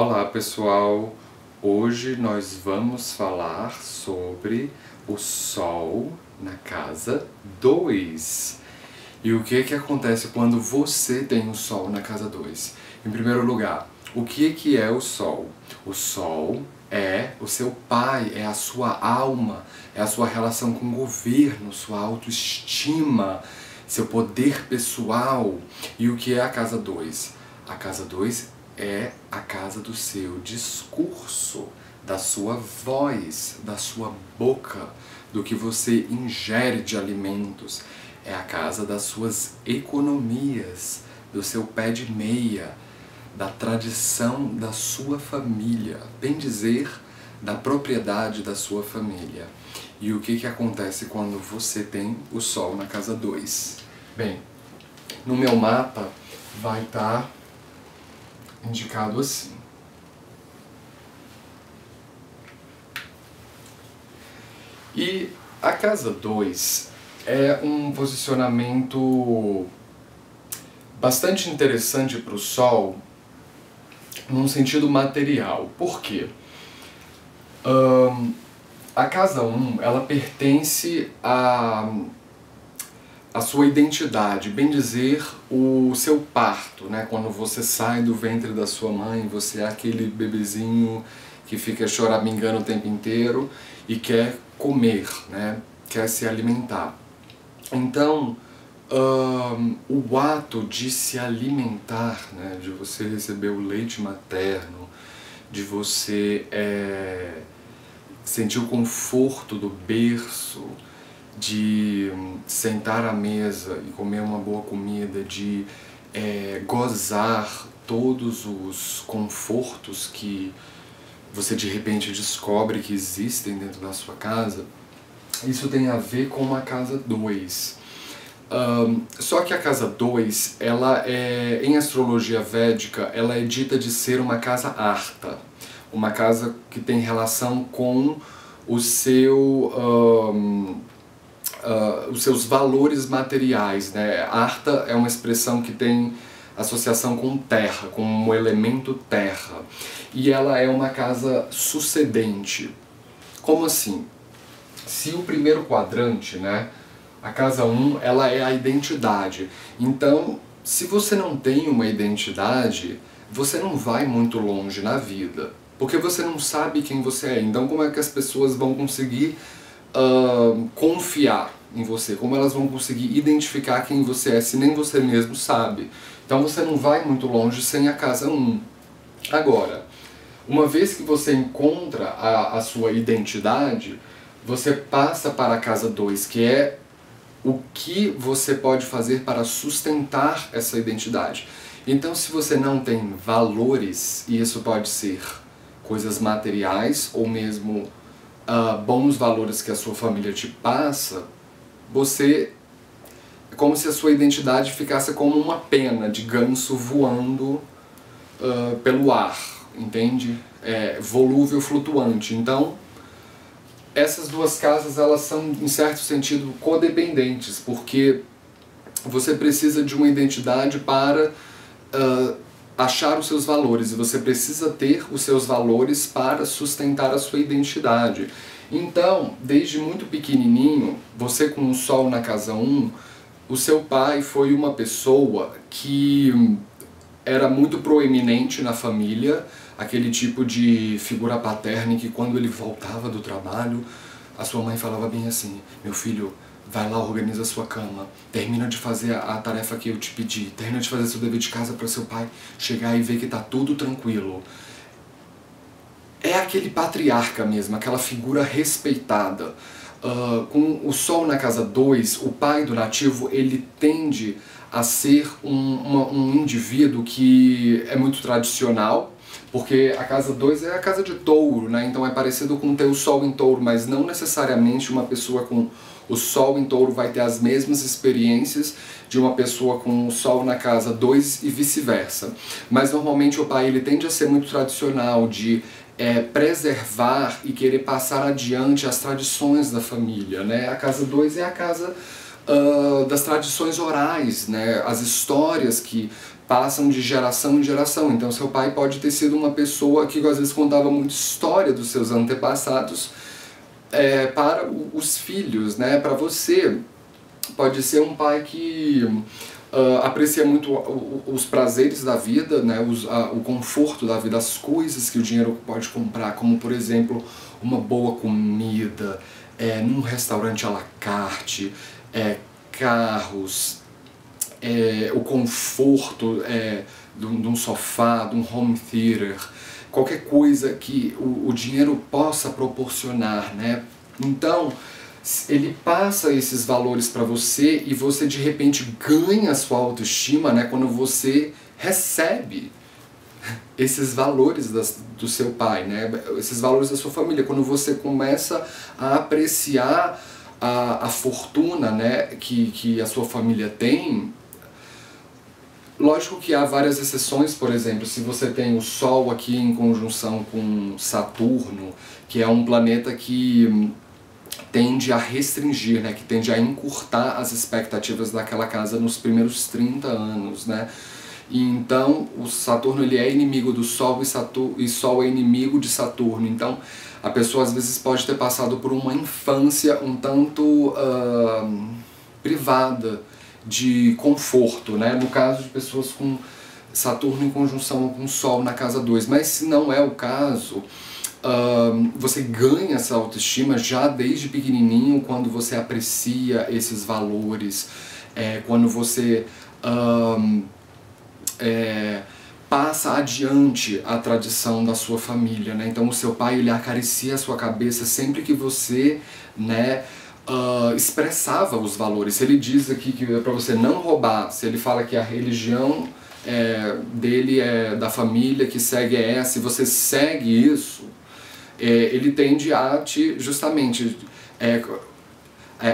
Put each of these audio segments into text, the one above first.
Olá pessoal, hoje nós vamos falar sobre o Sol na casa 2. E o que acontece quando você tem o Sol na casa 2? Em primeiro lugar, o que é o Sol? O Sol é o seu pai, é a sua alma, é a sua relação com o governo, sua autoestima, seu poder pessoal. E o que é a casa 2? A casa 2 é a casa do seu discurso, da sua voz, da sua boca, do que você ingere de alimentos. É a casa das suas economias, do seu pé de meia, da tradição da sua família, bem dizer, da propriedade da sua família. E o que acontece quando você tem o Sol na casa 2? Bem, no meu mapa vai estar indicado assim. E a casa 2 é um posicionamento bastante interessante para o Sol num sentido material. Por quê? A casa 1, ela pertence à sua identidade, bem dizer, o seu parto, né? Quando você sai do ventre da sua mãe, você é aquele bebezinho que fica choramingando o tempo inteiro e quer comer, né? Quer se alimentar. Então, o ato de se alimentar, né? De você receber o leite materno, de você sentir o conforto do berço, de sentar à mesa e comer uma boa comida, de gozar todos os confortos que você de repente descobre que existem dentro da sua casa, isso tem a ver com a casa 2. Só que a casa 2, ela em astrologia védica, ela é dita de ser uma casa arta, uma casa que tem relação com o seu os seus valores materiais, né? Arta é uma expressão que tem associação com terra, com o elemento terra. E ela é uma casa sucedente. Como assim? Se o primeiro quadrante, né? A casa 1, ela é a identidade. Então, se você não tem uma identidade, você não vai muito longe na vida. Porque você não sabe quem você é. Então, como é que as pessoas vão conseguir confiar em você? Como elas vão conseguir identificar quem você é se nem você mesmo sabe? Então você não vai muito longe sem a casa 1. Agora, uma vez que você encontra a sua identidade, você passa para a casa 2, que é o que você pode fazer para sustentar essa identidade. Então, se você não tem valores, e isso pode ser coisas materiais ou mesmo bons valores que a sua família te passa, você é como se a sua identidade ficasse como uma pena de ganso voando pelo ar, entende? Volúvel, flutuante. Então, essas duas casas, elas são, em certo sentido, codependentes, porque você precisa de uma identidade para achar os seus valores, e você precisa ter os seus valores para sustentar a sua identidade. Então, desde muito pequenininho, você com o Sol na casa 1, o seu pai foi uma pessoa que era muito proeminente na família, aquele tipo de figura paterna que quando ele voltava do trabalho, a sua mãe falava bem assim: meu filho, vai lá, organiza a sua cama, termina de fazer a tarefa que eu te pedi, termina de fazer seu dever de casa para seu pai chegar e ver que tá tudo tranquilo. É aquele patriarca mesmo, aquela figura respeitada. Com o Sol na casa 2, o pai do nativo, ele tende a ser um indivíduo que é muito tradicional, porque a casa 2 é a casa de touro, né? Então é parecido com ter o Sol em touro, mas não necessariamente uma pessoa com o Sol em touro vai ter as mesmas experiências de uma pessoa com o Sol na casa 2 e vice-versa. Mas normalmente o pai, ele tende a ser muito tradicional, de preservar e querer passar adiante as tradições da família, né? A casa 2 é a casa das tradições orais, né? As histórias que passam de geração em geração. Então seu pai pode ter sido uma pessoa que às vezes contava muita história dos seus antepassados para os filhos, né? Para você pode ser um pai que aprecia muito os prazeres da vida, né? O conforto da vida, as coisas que o dinheiro pode comprar, como por exemplo uma boa comida, num restaurante à la carte, carros, o conforto de um sofá, de um home theater, qualquer coisa que o dinheiro possa proporcionar, né? Então, ele passa esses valores para você e você de repente ganha a sua autoestima, né, quando você recebe esses valores do seu pai, né, esses valores da sua família, quando você começa a apreciar a fortuna, né, que a sua família tem. Lógico que há várias exceções, por exemplo, se você tem o Sol aqui em conjunção com Saturno, que é um planeta que tende a restringir, né, que tende a encurtar as expectativas daquela casa nos primeiros 30 anos, né? E então o Saturno ele é inimigo do Sol e Sol é inimigo de Saturno. Então a pessoa às vezes pode ter passado por uma infância um tanto privada de conforto, né? No caso de pessoas com Saturno em conjunção com Sol na casa 2. Mas se não é o caso, você ganha essa autoestima já desde pequenininho, quando você aprecia esses valores, quando você passa adiante a tradição da sua família, né? Então o seu pai ele acaricia a sua cabeça sempre que você, né, expressava os valores. Ele diz aqui que é para você não roubar, se ele fala que a religião dele da família que segue essa, e você segue isso, ele tende a te, justamente,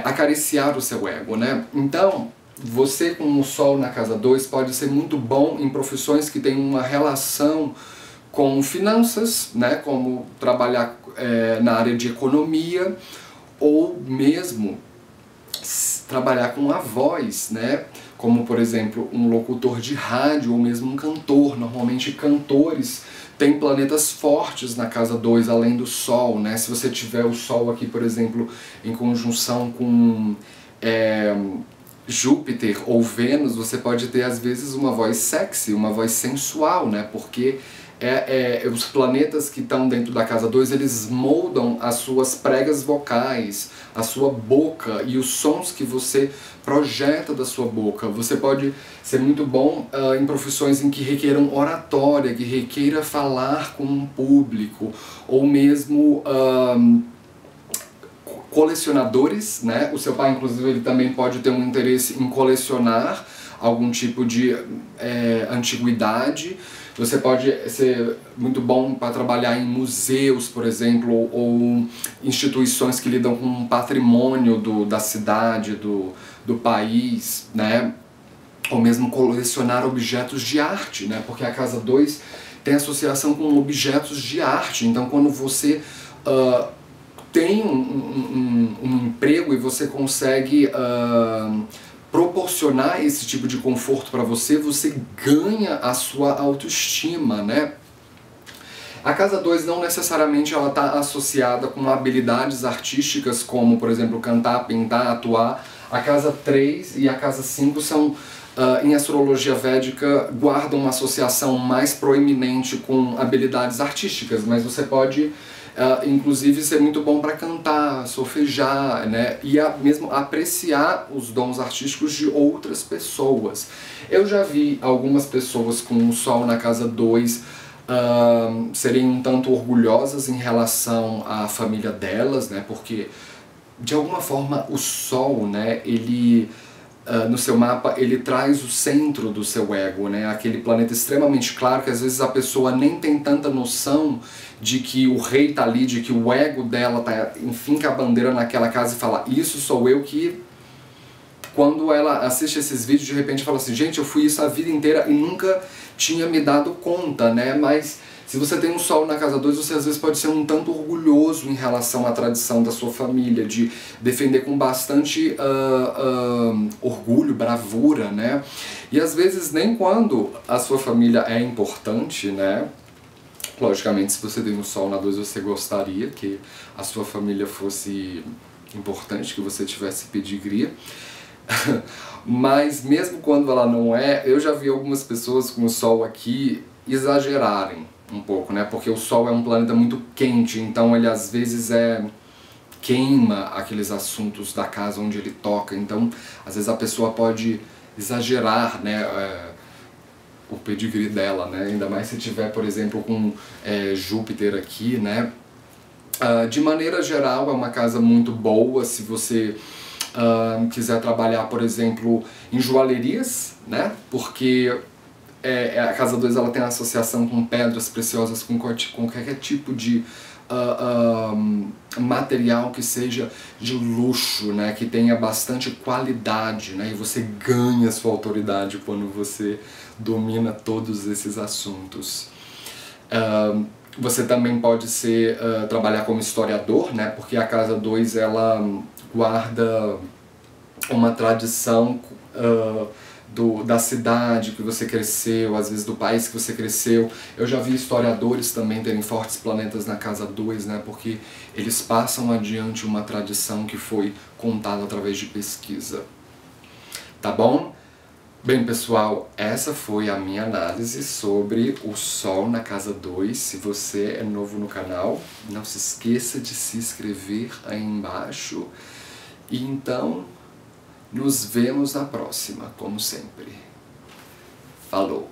acariciar o seu ego, né? Então, você com o Sol na casa 2 pode ser muito bom em profissões que têm uma relação com finanças, né? Como trabalhar na área de economia, ou mesmo trabalhar com a voz, né? Como, por exemplo, um locutor de rádio ou mesmo um cantor. Normalmente cantores têm planetas fortes na casa 2, além do Sol, né? Se você tiver o Sol aqui, por exemplo, em conjunção com Júpiter ou Vênus, você pode ter às vezes uma voz sexy, uma voz sensual, né? Porque os planetas que estão dentro da casa 2, eles moldam as suas pregas vocais, a sua boca e os sons que você projeta da sua boca. Você pode ser muito bom em profissões em que requeram oratória, que requeira falar com um público, ou mesmo colecionadores, né? O seu pai, inclusive, ele também pode ter um interesse em colecionar algum tipo de antiguidade. Você pode ser muito bom para trabalhar em museus, por exemplo, ou instituições que lidam com um patrimônio da cidade, do país, né? Ou mesmo colecionar objetos de arte, né? Porque a casa 2 tem associação com objetos de arte. Então, quando você tem um emprego e você consegue proporcionar esse tipo de conforto para você, você ganha a sua autoestima, né? A casa 2 não necessariamente ela está associada com habilidades artísticas como, por exemplo, cantar, pintar, atuar. A casa 3 e a casa 5 são, em astrologia védica, guardam uma associação mais proeminente com habilidades artísticas, mas você pode inclusive ser muito bom para cantar, solfejar, né? E mesmo apreciar os dons artísticos de outras pessoas. Eu já vi algumas pessoas com o Sol na casa 2 serem um tanto orgulhosas em relação à família delas, né? Porque de alguma forma o Sol, né, ele no seu mapa, ele traz o centro do seu ego, né? Aquele planeta extremamente claro que às vezes a pessoa nem tem tanta noção de que o rei tá ali, de que o ego dela tá, enfim, com a bandeira naquela casa e fala, isso sou eu, que quando ela assiste esses vídeos, de repente fala assim, gente, eu fui isso a vida inteira e nunca tinha me dado conta, né? Mas Se você tem um Sol na casa 2, você às vezes pode ser um tanto orgulhoso em relação à tradição da sua família, de defender com bastante orgulho, bravura, né? E às vezes nem quando a sua família é importante, né? Logicamente, se você tem um Sol na 2, você gostaria que a sua família fosse importante, que você tivesse pedigree. Mas mesmo quando ela não é, eu já vi algumas pessoas com o Sol aqui exagerarem um pouco, né? Porque o Sol é um planeta muito quente, então ele às vezes queima aqueles assuntos da casa onde ele toca. Então, às vezes a pessoa pode exagerar, né? O pedigree dela, né? Ainda mais se tiver, por exemplo, com Júpiter aqui, né? De maneira geral, é uma casa muito boa se você quiser trabalhar, por exemplo, em joalherias, né? Porque a casa 2 ela tem associação com pedras preciosas, com qualquer tipo de material que seja de luxo, né? Que tenha bastante qualidade, né? E você ganha sua autoridade quando você domina todos esses assuntos. Você também pode trabalhar como historiador, né? Porque a casa 2 ela guarda uma tradição da cidade que você cresceu, às vezes do país que você cresceu. Eu já vi historiadores também terem fortes planetas na casa 2, né? Porque eles passam adiante uma tradição que foi contada através de pesquisa. Tá bom? Bem, pessoal, essa foi a minha análise sobre o Sol na casa 2. Se você é novo no canal, não se esqueça de se inscrever aí embaixo. E então, nos vemos na próxima, como sempre. Falou!